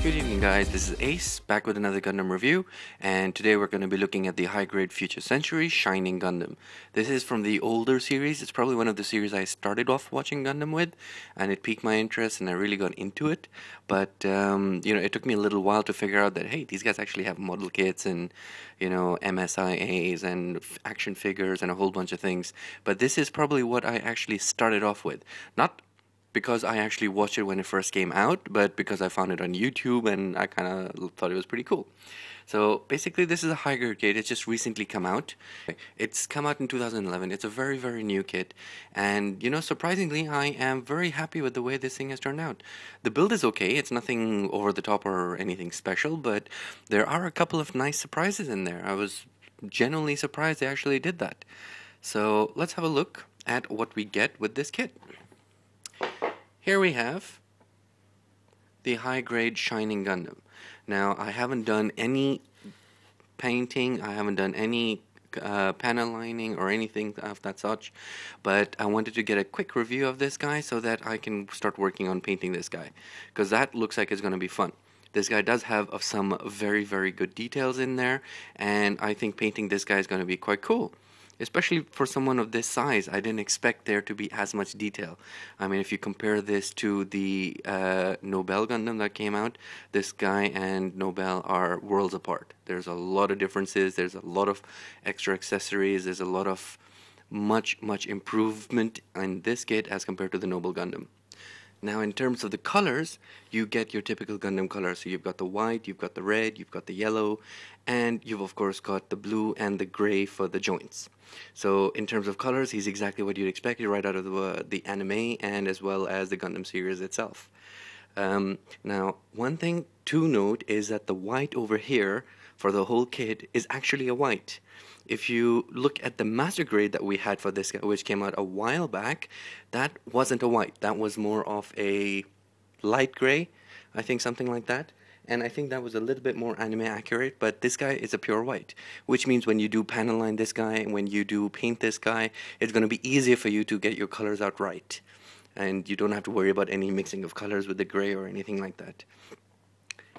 Good evening guys, this is Ace, back with another Gundam review, and today we're going to be looking at the high-grade Future Century Shining Gundam. This is from the older series. It's probably one of the series I started off watching Gundam with, and it piqued my interest and I really got into it. But, it took me a little while to figure out that, hey, these guys actually have model kits and, MSIAs and action figures and a whole bunch of things. But this is probably what I actually started off with. Not because I actually watched it when it first came out, but because I found it on YouTube and I kind of thought it was pretty cool. So basically this is a high-grade kit. It's just recently come out. It's come out in 2011. It's a very, very new kit. And, surprisingly, I am very happy with the way this thing has turned out. The build is okay. It's nothing over the top or anything special, but there are a couple of nice surprises in there. I was genuinely surprised they actually did that. So let's have a look at what we get with this kit. Here we have the high-grade Shining Gundam. Now, I haven't done any painting, I haven't done any panel lining or anything of that such, but I wanted to get a quick review of this guy so that I can start working on painting this guy, because that looks like it's going to be fun. This guy does have some very, very good details in there, and I think painting this guy is going to be quite cool. Especially for someone of this size, I didn't expect there to be as much detail. I mean, if you compare this to the Nobel Gundam that came out, this guy and Nobel are worlds apart. There's a lot of differences, there's a lot of extra accessories, there's a lot of much improvement in this kit as compared to the Nobel Gundam. Now, in terms of the colors, you get your typical Gundam colors. So you've got the white, you've got the red, you've got the yellow, and you've of course got the blue and the gray for the joints. So in terms of colors, he's exactly what you'd expect right out of the anime and as well as the Gundam series itself. Now, one thing to note is that the white over here for the whole kit is actually a white. If you look at the master grade that we had for this guy, which came out a while back, that wasn't a white. That was more of a light gray, I think, something like that. And I think that was a little bit more anime accurate, but this guy is a pure white, which means when you do panel line this guy, when you do paint this guy, it's going to be easier for you to get your colors out right. And you don't have to worry about any mixing of colors with the gray or anything like that.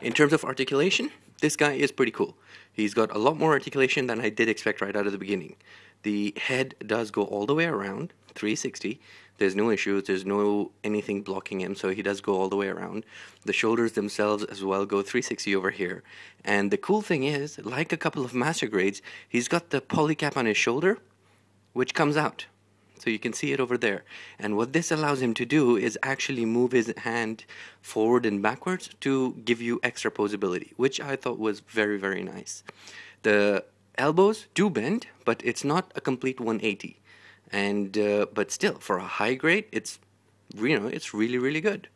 In terms of articulation, this guy is pretty cool. He's got a lot more articulation than I did expect right out of the beginning. The head does go all the way around, 360. There's no issues, there's no anything blocking him, so he does go all the way around. The shoulders themselves as well go 360 over here. And the cool thing is, like a couple of master grades, he's got the polycap on his shoulder, which comes out. So you can see it over there. And what this allows him to do is actually move his hand forward and backwards to give you extra posability, which I thought was very, very nice. The elbows do bend, but it's not a complete 180. And but still, for a high grade, it's really, really good.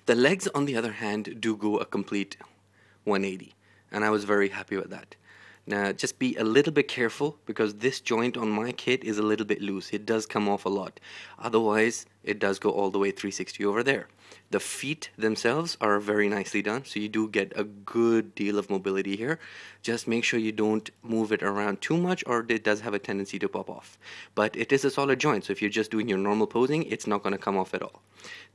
The legs, on the other hand, do go a complete 180, and I was very happy with that. Now, just be a little bit careful because this joint on my kit is a little bit loose. It does come off a lot. Otherwise, it does go all the way 360 over there. The feet themselves are very nicely done, so you do get a good deal of mobility here. Just make sure you don't move it around too much, or it does have a tendency to pop off. But it is a solid joint, so if you're just doing your normal posing, it's not going to come off at all.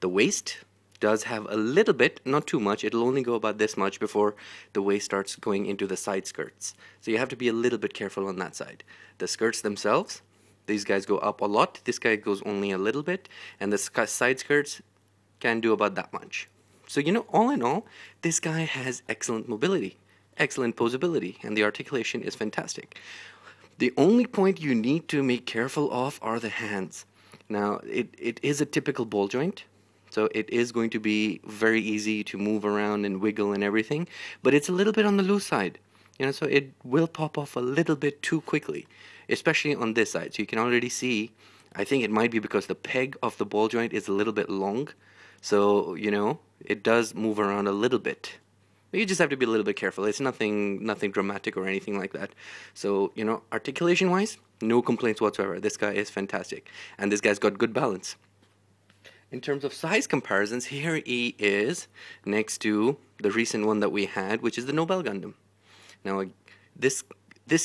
The waist does have a little bit, not too much. It'll only go about this much before the waist starts going into the side skirts. So you have to be a little bit careful on that side. The skirts themselves, these guys go up a lot. This guy goes only a little bit, and the side skirts can do about that much. So, all in all, this guy has excellent mobility, excellent posability, and the articulation is fantastic. The only point you need to be careful of are the hands. Now, it is a typical ball joint. So it is going to be very easy to move around and wiggle and everything, but it's a little bit on the loose side, so it will pop off a little bit too quickly, especially on this side. So you can already see, I think it might be because the peg of the ball joint is a little bit long, so it does move around a little bit. You just have to be a little bit careful. It's nothing dramatic or anything like that. So, articulation wise, no complaints whatsoever. This guy is fantastic, and this guy's got good balance. In terms of size comparisons, here he is next to the recent one that we had, which is the Nobel Gundam. Now, this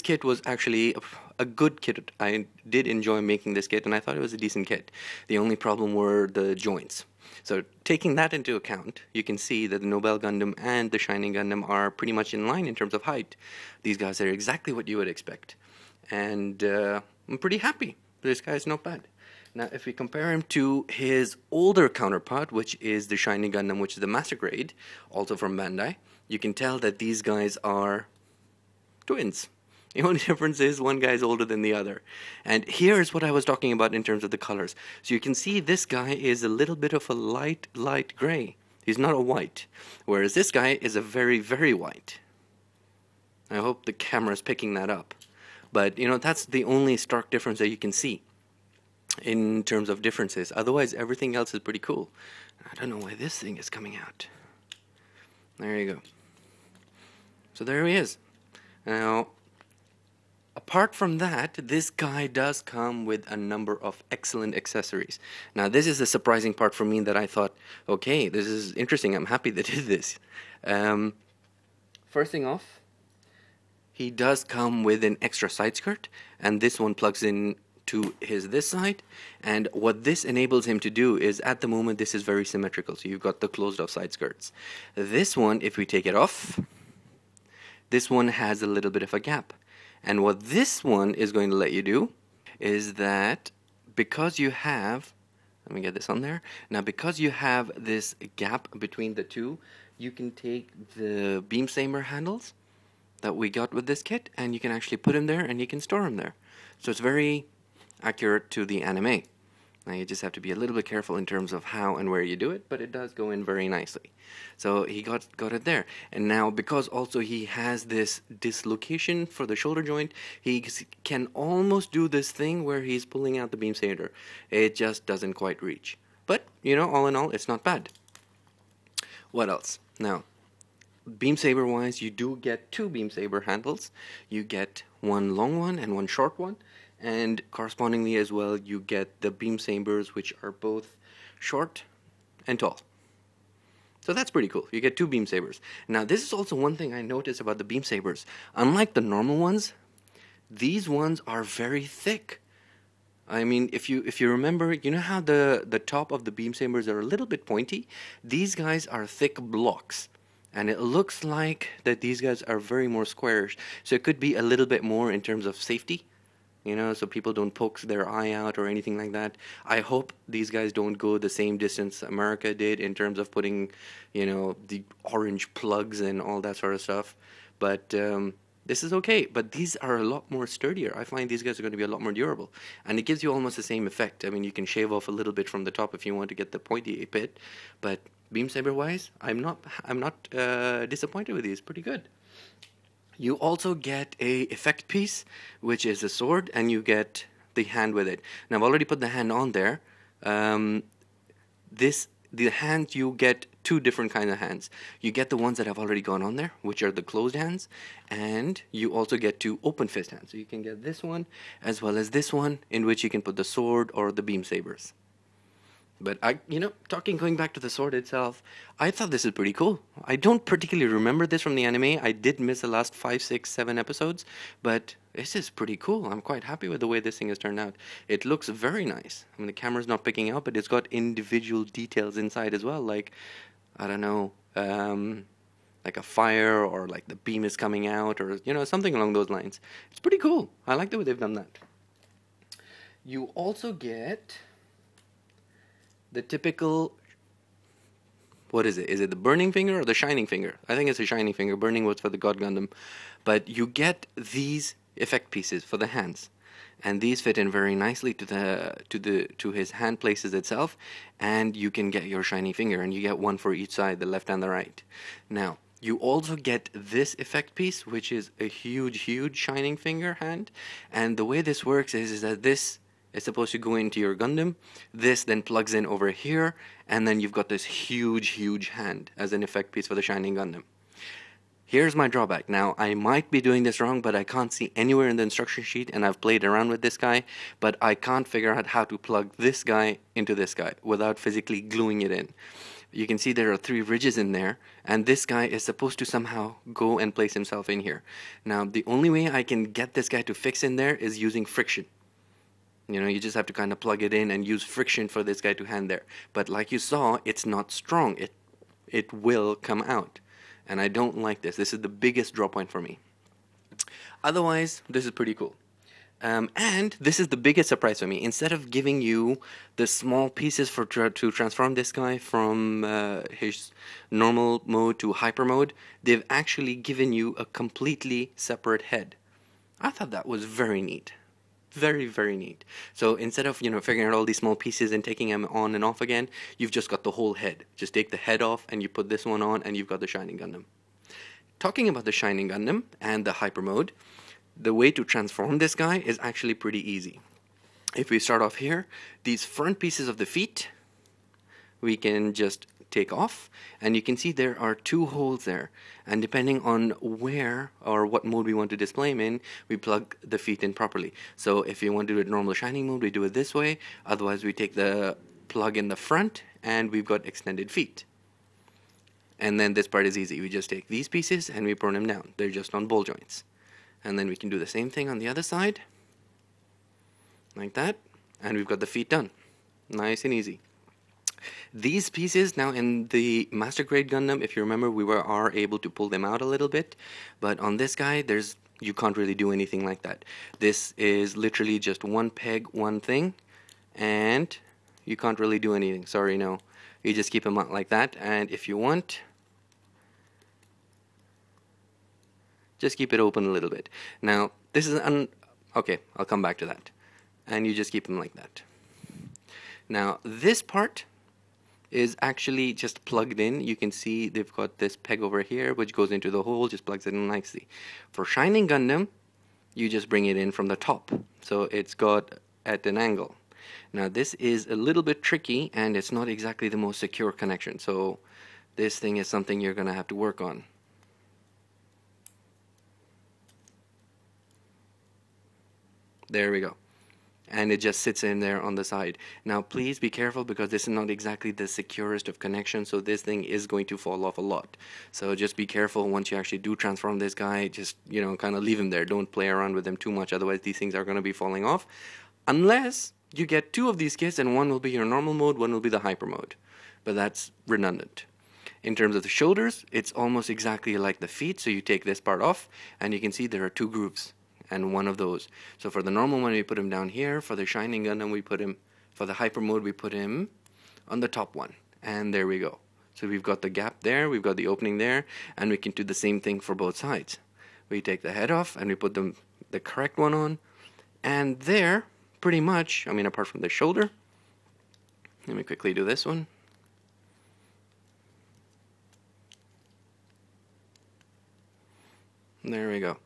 kit was actually a good kit. I did enjoy making this kit, and I thought it was a decent kit. The only problem were the joints. So taking that into account, you can see that the Nobel Gundam and the Shining Gundam are pretty much in line in terms of height. These guys are exactly what you would expect. And I'm pretty happy. This guy is not bad. Now, if we compare him to his older counterpart, which is the Shining Gundam, which is the Master Grade, also from Bandai, you can tell that these guys are twins. The only difference is one guy is older than the other. And here's what I was talking about in terms of the colors. So you can see this guy is a little bit of a light gray. He's not a white. Whereas this guy is a very, very white. I hope the camera's picking that up. But, that's the only stark difference that you can see in terms of differences. Otherwise, everything else is pretty cool. I don't know why this thing is coming out. There you go. So there he is. Now, apart from that, this guy does come with a number of excellent accessories. Now, this is the surprising part for me that I thought, okay, this is interesting. I'm happy they did this. First thing off, he does come with an extra side skirt, and this one plugs in to this side. And what this enables him to do is, at the moment, this is very symmetrical. So you've got the closed off side skirts. This one, if we take it off, this one has a little bit of a gap. And what this one is going to let you do is that because you have, let me get this on there. Now, because you have this gap between the two, you can take the beam saber handles that we got with this kit, and you can actually put them there and you can store them there. So it's very accurate to the anime. Now you just have to be a little bit careful in terms of how and where you do it, but it does go in very nicely. So he got it there. And now, because also he has this dislocation for the shoulder joint, he can almost do this thing where he's pulling out the beam saber. It just doesn't quite reach. But, all in all, it's not bad. What else? Now, beam saber wise, you do get two beam saber handles. You get one long one and one short one. And correspondingly as well, you get the beam sabers, which are both short and tall. So that's pretty cool. You get two beam sabers. Now, this is also one thing I noticed about the beam sabers. Unlike the normal ones, these ones are very thick. I mean, if you remember, you know how the top of the beam sabers are a little bit pointy? These guys are thick blocks. And it looks like that these guys are very more squarish. So it could be a little bit more in terms of safety. So people don't poke their eye out or anything like that. I hope these guys don't go the same distance America did in terms of putting, the orange plugs and all that sort of stuff. But this is okay. But these are a lot more sturdier. I find these guys are going to be a lot more durable. And it gives you almost the same effect. I mean, you can shave off a little bit from the top if you want to get the pointy bit. But beam saber wise, I'm not disappointed with these. Pretty good. You also get a effect piece, which is a sword, and you get the hand with it. Now, I've already put the hand on there. The hand, you get two different kinds of hands. You get the ones that have already gone on there, which are the closed hands, and you also get two open fist hands. So you can get this one as well as this one, in which you can put the sword or the beam sabers. But going back to the sword itself, I thought this is pretty cool. I don't particularly remember this from the anime. I did miss the last 5, 6, 7 episodes, but this is pretty cool. I'm quite happy with the way this thing has turned out. It looks very nice. I mean, the camera's not picking up, but it's got individual details inside as well, like, I don't know, like a fire, or like the beam is coming out, or, something along those lines. It's pretty cool. I like the way they've done that. You also get the typical, what is it? Is it the burning finger or the shining finger? I think it's the shining finger. Burning was for the God Gundam. But you get these effect pieces for the hands. and these fit in very nicely to his hand places itself, and you can get your shiny finger, and you get one for each side, the left and the right. Now you also get this effect piece, which is a huge shining finger hand, and the way this works is that this is supposed to go into your Gundam. This then plugs in over here, and then you've got this huge hand as an effect piece for the Shining Gundam. Here's my drawback. Now, I might be doing this wrong, but I can't see anywhere in the instruction sheet, and I've played around with this guy, but I can't figure out how to plug this guy into this guy without physically gluing it in. You can see there are 3 ridges in there, and this guy is supposed to somehow go and place himself in here. Now, the only way I can get this guy to fix in there is using friction. You know, you just have to kind of plug it in and use friction for this guy to hand there. But like you saw, it's not strong. It will come out. And I don't like this. This is the biggest draw point for me. Otherwise, this is pretty cool. And this is the biggest surprise for me. Instead of giving you the small pieces to transform this guy from his normal mode to hyper mode, they've actually given you a completely separate head. I thought that was very neat. Very neat. So instead of, you know, figuring out all these small pieces and taking them on and off again, you've just got the whole head. Just take the head off and you put this one on and you've got the Shining Gundam. Talking about the Shining Gundam and the hyper mode, the way to transform this guy is actually pretty easy. If we start off here, these front pieces of the feet, we can just take off, and you can see there are 2 holes there, and depending on where or what mode we want to display him in, we plug the feet in properly. So if you want to do it normal shining mode, we do it this way. Otherwise, we take the plug in the front and we've got extended feet. And then this part is easy. We just take these pieces and we burn them down. They're just on ball joints. And then we can do the same thing on the other side, like that, and we've got the feet done. Nice and easy. These pieces, now in the Master Grade Gundam, if you remember, we are able to pull them out a little bit, but on this guy, you can't really do anything like that. This is literally just one peg, one thing, and you can't really do anything. Sorry, no. You just keep them out like that, and if you want, just keep it open a little bit. Now, this is okay, I'll come back to that. And you just keep them like that. Now, this part is actually just plugged in. You can see they've got this peg over here which goes into the hole, just plugs it in nicely. For Shining Gundam, you just bring it in from the top, so it's got at an angle. Now this is a little bit tricky and it's not exactly the most secure connection, so this thing is something you're gonna have to work on. There we go. And it just sits in there on the side. Now please be careful, because this is not exactly the securest of connections, so this thing is going to fall off a lot. So just be careful once you actually do transform this guy. Just, you know, kind of leave him there. Don't play around with them too much, otherwise these things are going to be falling off. Unless you get 2 of these kits, and one will be your normal mode, one will be the hyper mode. But that's redundant. In terms of the shoulders, it's almost exactly like the feet, so you take this part off, and you can see there are 2 grooves. And one of those. So for the normal one, we put him down here. For the Shining Gundam, we put him, for the hyper mode, we put him on the top one. And there we go. So we've got the gap there, we've got the opening there, and we can do the same thing for both sides. We take the head off and we put the correct one on. And there, pretty much, I mean, apart from the shoulder, let me quickly do this one. There we go.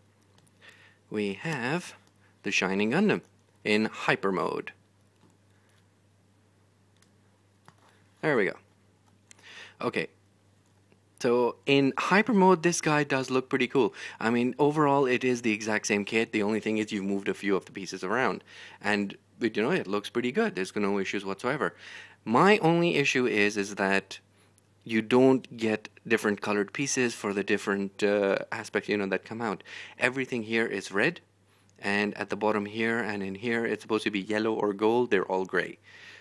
We have the Shining Gundam in hyper mode. There we go. Okay, so in hyper mode, this guy does look pretty cool. I mean, overall, it is the exact same kit. The only thing is you've moved a few of the pieces around, and you know, it looks pretty good. There's no issues whatsoever. My only issue is that you don't get different colored pieces for the different aspects, you know, that come out. Everything here is red, and at the bottom here and in here it's supposed to be yellow or gold. They're all gray.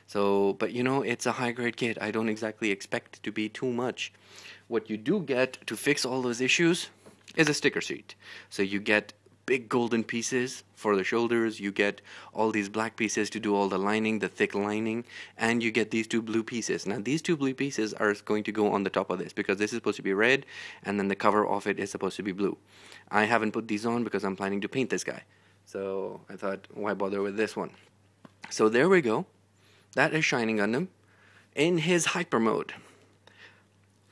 So, but you know, it's a high grade kit. I don't exactly expect it to be too much. What you do get to fix all those issues is a sticker sheet. So you get big golden pieces for the shoulders, you get all these black pieces to do all the lining, the thick lining, and you get these 2 blue pieces. Now these 2 blue pieces are going to go on the top of this, because this is supposed to be red and then the cover of it is supposed to be blue. I haven't put these on because I'm planning to paint this guy. So I thought, why bother with this one? So there we go. That is Shining Gundam in his hyper mode.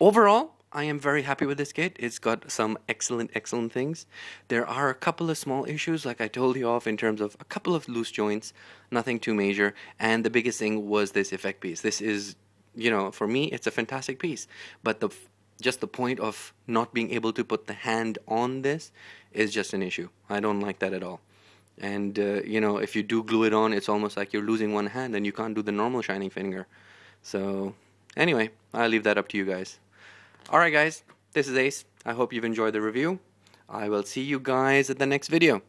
Overall, I am very happy with this kit. It's got some excellent things. There are a couple of small issues, like I told you off, in terms of a couple of loose joints, nothing too major. And the biggest thing was this effect piece. This is, you know, for me, it's a fantastic piece. But just the point of not being able to put the hand on this is just an issue. I don't like that at all. And, you know, if you do glue it on, it's almost like you're losing one hand and you can't do the normal shining finger. So, anyway, I'll leave that up to you guys. Alright guys, this is Ace. I hope you've enjoyed the review. I will see you guys at the next video.